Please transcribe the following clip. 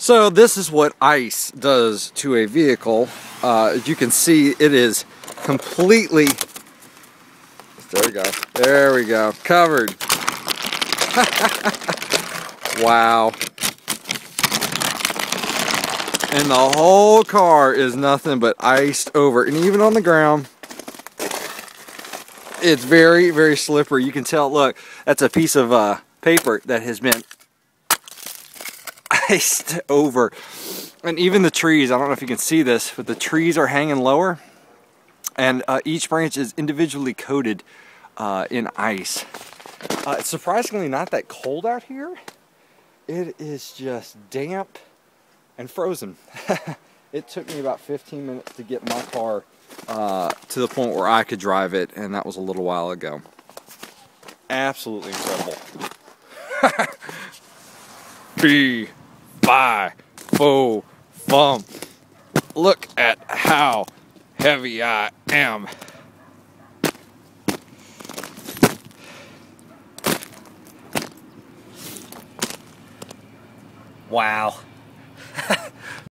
So this is what ice does to a vehicle. As you can see, it is completely, there we go, covered. Wow. And the whole car is nothing but iced over. And even on the ground, it's very, very slippery. You can tell, look, that's a piece of paper that has been iced over. And even the trees, I don't know if you can see this, but the trees are hanging lower. And each branch is individually coated in ice. It's surprisingly not that cold out here. It is just damp and frozen. It took me about 15 minutes to get my car to the point where I could drive it, and that was a little while ago. Absolutely incredible. Fee, fi, fo, fum. Look at how heavy I am. Wow.